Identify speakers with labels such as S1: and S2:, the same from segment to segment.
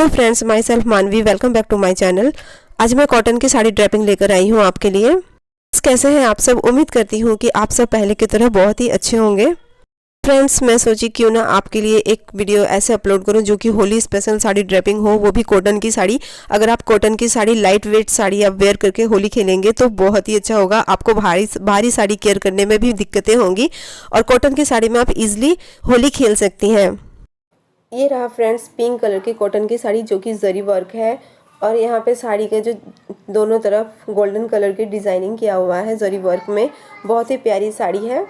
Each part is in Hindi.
S1: Hello friends, myself Manvi, welcome back to my channel. आज मैं कॉटन की साड़ी ड्रेपिंग लेकर आई हूँ आपके लिए। कैसे हैं आप सब? उम्मीद करती हूँ कि आप सब पहले की तरह बहुत ही अच्छे होंगे। फ्रेंड्स, मैं सोची क्यों ना आपके लिए एक वीडियो ऐसे अपलोड करूं जो कि होली स्पेशल साड़ी ड्रेपिंग हो, वो भी कॉटन की साड़ी। अगर आप कॉटन की साड़ी, लाइट वेट साड़ी आप वेयर करके होली खेलेंगे तो बहुत ही अच्छा होगा। आपको भारी साड़ी केयर करने में भी दिक्कतें होंगी और कॉटन की साड़ी में आप इजीली होली खेल सकती हैं। ये रहा फ्रेंड्स पिंक कलर की कॉटन की साड़ी जो कि जरी वर्क है और यहाँ पे साड़ी के जो दोनों तरफ गोल्डन कलर की डिज़ाइनिंग किया हुआ है जरी वर्क में। बहुत ही प्यारी साड़ी है।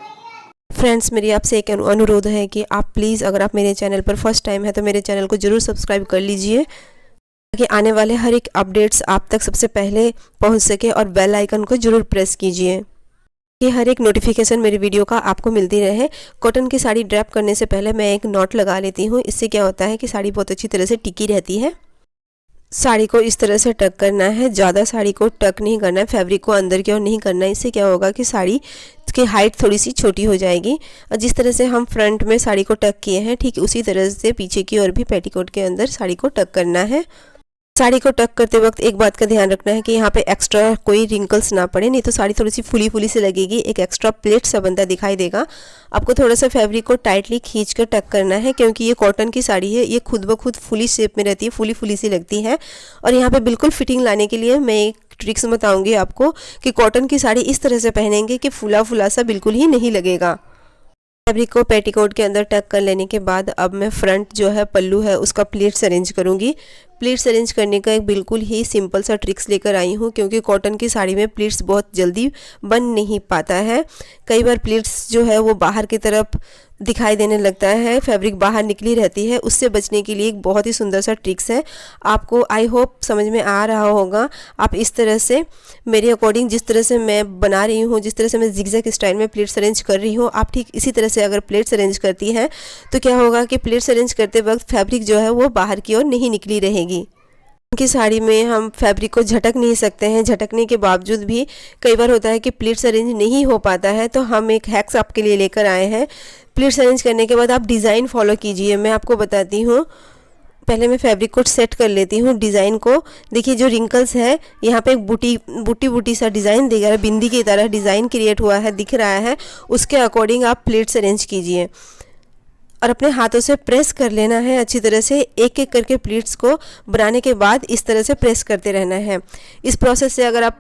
S1: फ्रेंड्स, मेरी आपसे एक अनुरोध है कि आप प्लीज़, अगर आप मेरे चैनल पर फर्स्ट टाइम है तो मेरे चैनल को ज़रूर सब्सक्राइब कर लीजिए ताकि आने वाले हर एक अपडेट्स आप तक सबसे पहले पहुंच सके और बेल आइकन को ज़रूर प्रेस कीजिए कि हर एक नोटिफिकेशन मेरी वीडियो का आपको मिलती रहे। कॉटन की साड़ी ड्रैप करने से पहले मैं एक नॉट लगा लेती हूँ। इससे क्या होता है कि साड़ी बहुत अच्छी तरह से टिकी रहती है। साड़ी को इस तरह से टक करना है, ज़्यादा साड़ी को टक नहीं करना है, फैब्रिक को अंदर की ओर नहीं करना है। इससे क्या होगा कि साड़ी की हाइट थोड़ी सी छोटी हो जाएगी। और जिस तरह से हम फ्रंट में साड़ी को टक किए हैं, ठीक उसी तरह से पीछे की ओर भी पेटीकोट के अंदर साड़ी को टक करना है। साड़ी को टक करते वक्त एक बात का ध्यान रखना है कि यहाँ पे एक्स्ट्रा कोई रिंकल्स ना पड़े, नहीं तो साड़ी थोड़ी सी फुली फुली से लगेगी, एक एक्स्ट्रा प्लेट सा बनता दिखाई देगा। आपको थोड़ा सा फैब्रिक को टाइटली खींच कर टक करना है क्योंकि ये कॉटन की साड़ी है, ये खुद ब खुद फुली शेप में रहती है, फुली फुली सी लगती है। और यहाँ पे बिल्कुल फिटिंग लाने के लिए मैं एक ट्रिक्स बताऊँगी आपको कि कॉटन की साड़ी इस तरह से पहनेंगे कि फुला फुला सा बिल्कुल ही नहीं लगेगा। फैब्रिक को पेटीकोट के अंदर टक कर लेने के बाद अब मैं फ्रंट जो है पल्लू है उसका प्लीट्स अरेंज करूँगी। प्लीट्स अरेंज करने का एक बिल्कुल ही सिंपल सा ट्रिक्स लेकर आई हूँ क्योंकि कॉटन की साड़ी में प्लीट्स बहुत जल्दी बन नहीं पाता है। कई बार प्लीट्स जो है वो बाहर की तरफ दिखाई देने लगता है, फैब्रिक बाहर निकली रहती है। उससे बचने के लिए एक बहुत ही सुंदर सा ट्रिक्स है, आपको आई होप समझ में आ रहा होगा। आप इस तरह से मेरे अकॉर्डिंग, जिस तरह से मैं बना रही हूँ, जिस तरह से मैं जिगजैग स्टाइल में प्लेट्स अरेंज कर रही हूँ, आप ठीक इसी तरह से अगर प्लेट्स अरेंज करती हैं तो क्या होगा कि प्लेट्स अरेंज करते वक्त फैब्रिक जो है वो बाहर की ओर नहीं निकली रहेगी। की साड़ी में हम फैब्रिक को झटक नहीं सकते हैं, झटकने के बावजूद भी कई बार होता है कि प्लीट्स अरेंज नहीं हो पाता है, तो हम एक हैक्स आपके लिए लेकर आए हैं। प्लीट्स अरेंज करने के बाद आप डिज़ाइन फॉलो कीजिए। मैं आपको बताती हूँ, पहले मैं फैब्रिक को सेट कर लेती हूँ। डिज़ाइन को देखिए, जो रिंकल्स है यहाँ पे एक बूटी सा डिज़ाइन दिख रहा है, बिंदी की तरह डिज़ाइन क्रिएट हुआ है, दिख रहा है। उसके अकॉर्डिंग आप प्लीट्स अरेंज कीजिए और अपने हाथों से प्रेस कर लेना है अच्छी तरह से। एक एक करके प्लीट्स को बनाने के बाद इस तरह से प्रेस करते रहना है। इस प्रोसेस से अगर आप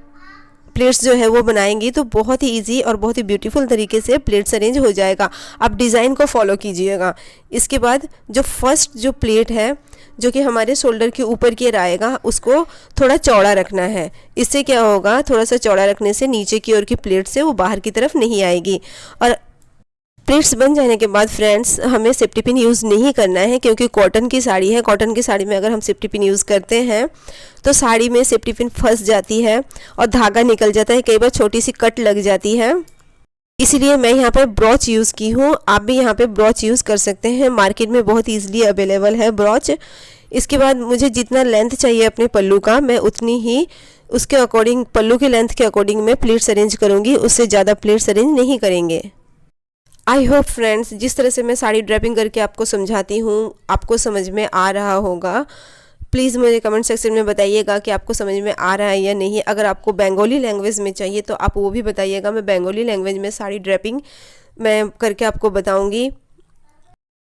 S1: प्लेट्स जो है वो बनाएंगी तो बहुत ही इजी और बहुत ही ब्यूटीफुल तरीके से प्लेट्स अरेंज हो जाएगा। आप डिज़ाइन को फॉलो कीजिएगा। इसके बाद जो फर्स्ट जो प्लेट है जो कि हमारे शोल्डर के ऊपर की ओर आएगा, उसको थोड़ा चौड़ा रखना है। इससे क्या होगा, थोड़ा सा चौड़ा रखने से नीचे की ओर की प्लेट से वो बाहर की तरफ नहीं आएगी। और प्लेट्स बन जाने के बाद फ्रेंड्स, हमें सेफ्टी पिन यूज़ नहीं करना है क्योंकि कॉटन की साड़ी है। कॉटन की साड़ी में अगर हम सेफ्टी पिन यूज़ करते हैं तो साड़ी में सेफ्टी पिन फंस जाती है और धागा निकल जाता है, कई बार छोटी सी कट लग जाती है। इसीलिए मैं यहाँ पर ब्रॉच यूज़ की हूँ। आप भी यहाँ पे ब्रॉच यूज़ कर सकते हैं, मार्केट में बहुत ईजिली अवेलेबल है ब्रॉच। इसके बाद मुझे जितना लेंथ चाहिए अपने पल्लू का, मैं उतनी ही उसके अकॉर्डिंग, पल्लू के लेंथ के अकॉर्डिंग मैं प्लेट्स अरेंज करूँगी, उससे ज़्यादा प्लेट्स अरेंज नहीं करेंगे। आई होप फ्रेंड्स, जिस तरह से मैं साड़ी ड्रेपिंग करके आपको समझाती हूँ आपको समझ में आ रहा होगा। प्लीज़ मुझे कमेंट सेक्शन में बताइएगा कि आपको समझ में आ रहा है या नहीं। अगर आपको बंगाली लैंग्वेज में चाहिए तो आप वो भी बताइएगा, मैं बंगाली लैंग्वेज में साड़ी ड्रेपिंग मैं करके आपको बताऊँगी।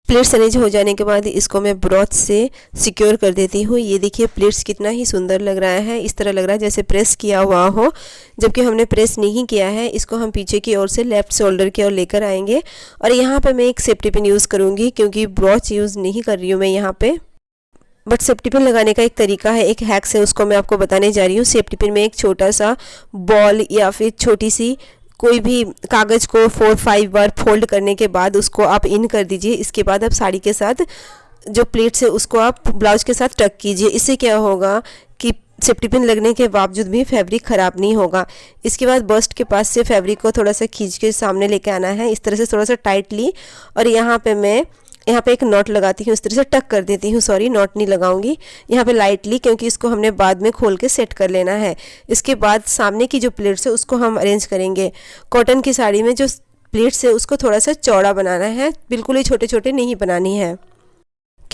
S1: प्लेट्स अरेंज हो जाने के बाद इसको मैं ब्रॉच से सिक्योर कर देती हूँ। ये देखिए प्लेट्स कितना ही सुंदर लग रहा है, इस तरह लग रहा है जैसे प्रेस किया हुआ हो, जबकि हमने प्रेस नहीं किया है। इसको हम पीछे की ओर से लेफ़्ट शोल्डर की ओर लेकर आएंगे और यहाँ पे मैं एक सेफ्टी पिन यूज़ करूँगी क्योंकि ब्रॉच यूज़ नहीं कर रही हूँ मैं यहाँ पे। बट सेफ्टी पिन लगाने का एक तरीका है, एक हैक्स है, उसको मैं आपको बताने जा रही हूँ। सेफ्टी पिन में एक छोटा सा बॉल या फिर छोटी सी कोई भी कागज़ को 4-5 बार फोल्ड करने के बाद उसको आप इन कर दीजिए। इसके बाद आप साड़ी के साथ जो प्लेट्स है उसको आप ब्लाउज के साथ टक कीजिए। इससे क्या होगा कि सेफ्टी पिन लगने के बावजूद भी फैब्रिक ख़राब नहीं होगा। इसके बाद बस्ट के पास से फैब्रिक को थोड़ा सा खींच के सामने लेके आना है, इस तरह से थोड़ा सा टाइटली। और यहाँ पे एक नॉट लगाती हूँ, इस तरह से टक कर देती हूँ, सॉरी नॉट नहीं लगाऊंगी, यहाँ पे लाइटली, क्योंकि इसको हमने बाद में खोल के सेट कर लेना है। इसके बाद सामने की जो प्लेट्स है उसको हम अरेंज करेंगे। कॉटन की साड़ी में जो प्लेट्स है उसको थोड़ा सा चौड़ा बनाना है, बिल्कुल ही छोटे छोटे नहीं बनानी है।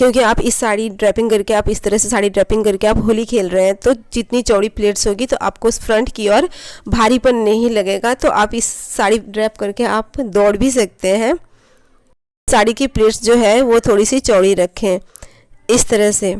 S1: क्योंकि आप इस साड़ी ड्रैपिंग करके, आप इस तरह से साड़ी ड्रैपिंग करके आप होली खेल रहे हैं, तो जितनी चौड़ी प्लेट्स होगी तो आपको फ्रंट की ओर भारीपन नहीं लगेगा। तो आप इस साड़ी ड्रैप करके आप दौड़ भी सकते हैं। साड़ी की प्लेट्स जो है वो थोड़ी सी चौड़ी रखें इस तरह से।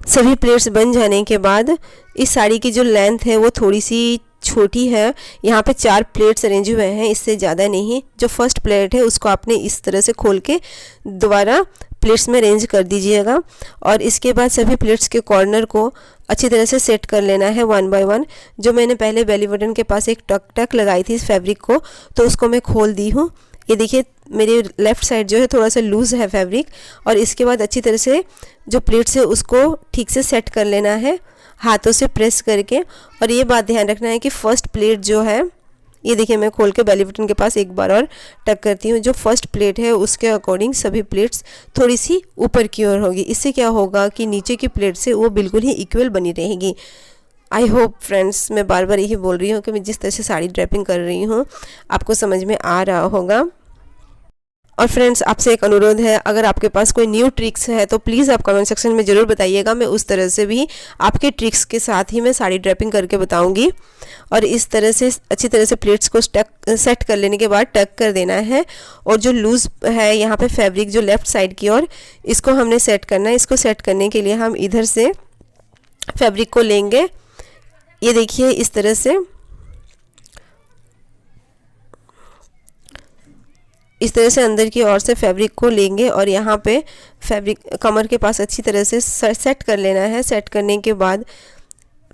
S1: सभी प्लेट्स बन जाने के बाद इस साड़ी की जो लेंथ है वो थोड़ी सी छोटी है। यहाँ पे 4 प्लेट्स अरेंज हुए हैं, इससे ज़्यादा नहीं। जो फर्स्ट प्लेट है उसको आपने इस तरह से खोल के दोबारा प्लेट्स में अरेंज कर दीजिएगा। और इसके बाद सभी प्लेट्स के कॉर्नर को अच्छी तरह से सेट कर लेना है 1 बाय 1। जो मैंने पहले बेली बटन के पास एक टक लगाई थी इस फैब्रिक को, तो उसको मैं खोल दी हूँ। ये देखिए मेरे लेफ़्ट साइड जो है थोड़ा सा लूज़ है फैब्रिक। और इसके बाद अच्छी तरह से जो प्लेट्स है उसको ठीक से सेट कर लेना है हाथों से प्रेस करके। और ये बात ध्यान रखना है कि फर्स्ट प्लेट जो है, ये देखिए मैं खोल के बेली बटन के पास एक बार और टक करती हूँ। जो फर्स्ट प्लेट है उसके अकॉर्डिंग सभी प्लेट्स थोड़ी सी ऊपर की ओर होगी। इससे क्या होगा कि नीचे की प्लेट से वो बिल्कुल ही इक्वल बनी रहेगी। आई होप फ्रेंड्स, मैं बार बार यही बोल रही हूँ कि मैं जिस तरह से साड़ी ड्रैपिंग कर रही हूँ आपको समझ में आ रहा होगा। और फ्रेंड्स, आपसे एक अनुरोध है, अगर आपके पास कोई न्यू ट्रिक्स है तो प्लीज़ आप कमेंट सेक्शन में ज़रूर बताइएगा। मैं उस तरह से भी आपके ट्रिक्स के साथ ही मैं साड़ी ड्रैपिंग करके बताऊंगी। और इस तरह से अच्छी तरह से प्लेट्स को सेट कर लेने के बाद टक कर देना है। और जो लूज़ है यहाँ पे फैब्रिक जो लेफ़्ट साइड की ओर, इसको हमने सेट करना है। इसको सेट करने के लिए हम इधर से फैब्रिक को लेंगे, ये देखिए इस तरह से। इस तरह से अंदर की ओर से फैब्रिक को लेंगे और यहाँ पे फैब्रिक कमर के पास अच्छी तरह से सेट कर लेना है। सेट करने के बाद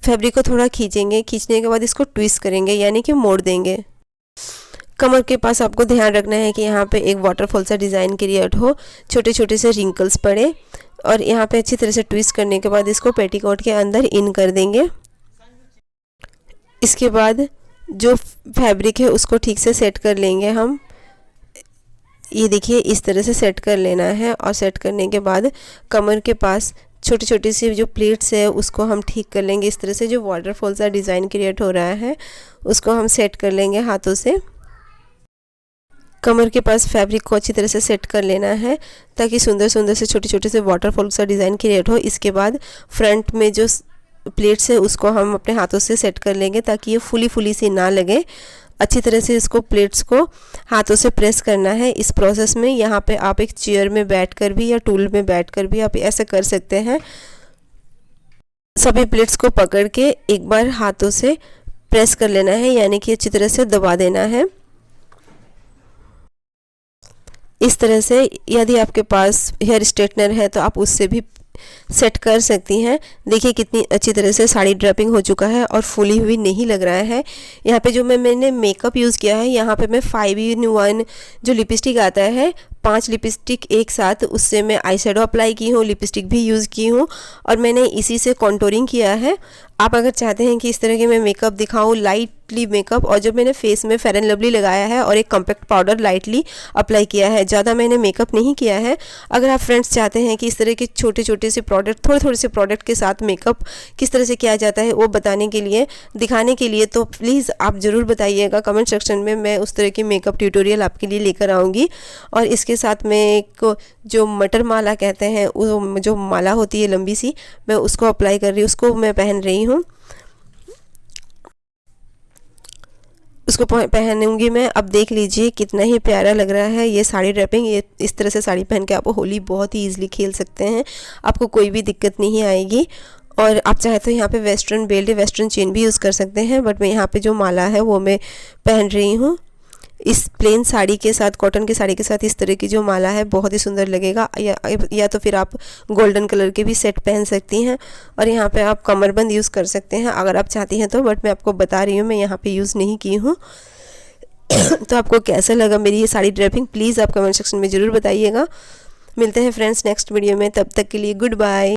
S1: फैब्रिक को थोड़ा खींचेंगे। खींचने के बाद इसको ट्विस्ट करेंगे, यानी कि मोड़ देंगे। कमर के पास आपको ध्यान रखना है कि यहाँ पे एक वाटरफॉल सा डिज़ाइन क्रिएट हो, छोटे छोटे से रिंकल्स पड़े। और यहाँ पे अच्छी तरह से ट्विस्ट करने के बाद इसको पेटीकोट के अंदर इन कर देंगे। इसके बाद जो फैब्रिक है उसको ठीक से सेट कर लेंगे हम। ये देखिए इस तरह से सेट कर लेना है। और सेट करने के बाद कमर के पास छोटी छोटी सी जो प्लेट्स है उसको हम ठीक कर लेंगे। इस तरह से जो वाटरफॉल सा डिज़ाइन क्रिएट हो रहा है उसको हम सेट कर लेंगे हाथों से। कमर के पास फैब्रिक को अच्छी तरह से सेट कर लेना है ताकि सुंदर सुंदर से छोटे छोटे से वाटरफॉल सा डिज़ाइन क्रिएट हो। इसके बाद फ्रंट में जो प्लेट्स है उसको हम अपने हाथों से सेट कर लेंगे ताकि ये फुली फुली सी ना लगे। अच्छी तरह से इसको प्लेट्स को हाथों से प्रेस करना है। इस प्रोसेस में यहाँ पे आप एक चेयर में बैठकर भी या टूल में बैठकर भी आप ऐसे कर सकते हैं। सभी प्लेट्स को पकड़ के एक बार हाथों से प्रेस कर लेना है, यानी कि अच्छी तरह से दबा देना है। इस तरह से यदि आपके पास हेयर स्ट्रेटनर है तो आप उससे भी सेट कर सकती हैं। देखिए कितनी अच्छी तरह से साड़ी ड्रैपिंग हो चुका है और फुली हुई नहीं लग रहा है। यहाँ पे जो मैंने मेकअप यूज़ किया है, यहाँ पे मैं 5-in-1 जो लिपस्टिक आता है, 5 लिपस्टिक एक साथ, उससे मैं आई शेडो अप्लाई की हूँ, लिपस्टिक भी यूज़ की हूँ और मैंने इसी से कॉन्टोरिंग किया है। आप अगर चाहते हैं कि इस तरह के मैं मेकअप दिखाऊँ, लाइटली मेकअप, और जब मैंने फेस में फेयर एंड लवली लगाया है और एक कॉम्पैक्ट पाउडर लाइटली अप्लाई किया है, ज़्यादा मैंने मेकअप नहीं किया है। अगर आप फ्रेंड्स चाहते हैं कि इस तरह के छोटे छोटे से प्रोडक्ट, थोड़े थोड़े से प्रोडक्ट के साथ मेकअप किस तरह से किया जाता है वो बताने के लिए, दिखाने के लिए, तो प्लीज़ आप ज़रूर बताइएगा कमेंट सेक्शन में। मैं उस तरह की मेकअप ट्यूटोरियल आपके लिए लेकर आऊँगी। और इसके साथ मैं एक जो मटर माला कहते हैं, वो जो माला होती है लंबी सी, मैं उसको अप्लाई कर रही हूँ, उसको मैं पहन रही हूँ, उसको पहनूंगी मैं। अब देख लीजिए कितना ही प्यारा लग रहा है ये साड़ी ड्रैपिंग। ये इस तरह से साड़ी पहन के आप होली बहुत ही ईजिली खेल सकते हैं, आपको कोई भी दिक्कत नहीं आएगी। और आप चाहे तो यहाँ पे वेस्टर्न बेल्ट, वेस्टर्न चेन भी यूज़ कर सकते हैं, बट मैं यहाँ पे जो माला है वो मैं पहन रही हूँ। इस प्लेन साड़ी के साथ, कॉटन की साड़ी के साथ इस तरह की जो माला है बहुत ही सुंदर लगेगा। या तो फिर आप गोल्डन कलर के भी सेट पहन सकती हैं। और यहाँ पे आप कमरबंद यूज़ कर सकते हैं अगर आप चाहती हैं तो, बट मैं आपको बता रही हूँ मैं यहाँ पे यूज़ नहीं की हूँ। तो आपको कैसा लगा मेरी ये साड़ी ड्रेपिंग, प्लीज़ आप कमेंट सेक्शन में ज़रूर बताइएगा। मिलते हैं फ्रेंड्स नेक्स्ट वीडियो में, तब तक के लिए गुड बाय।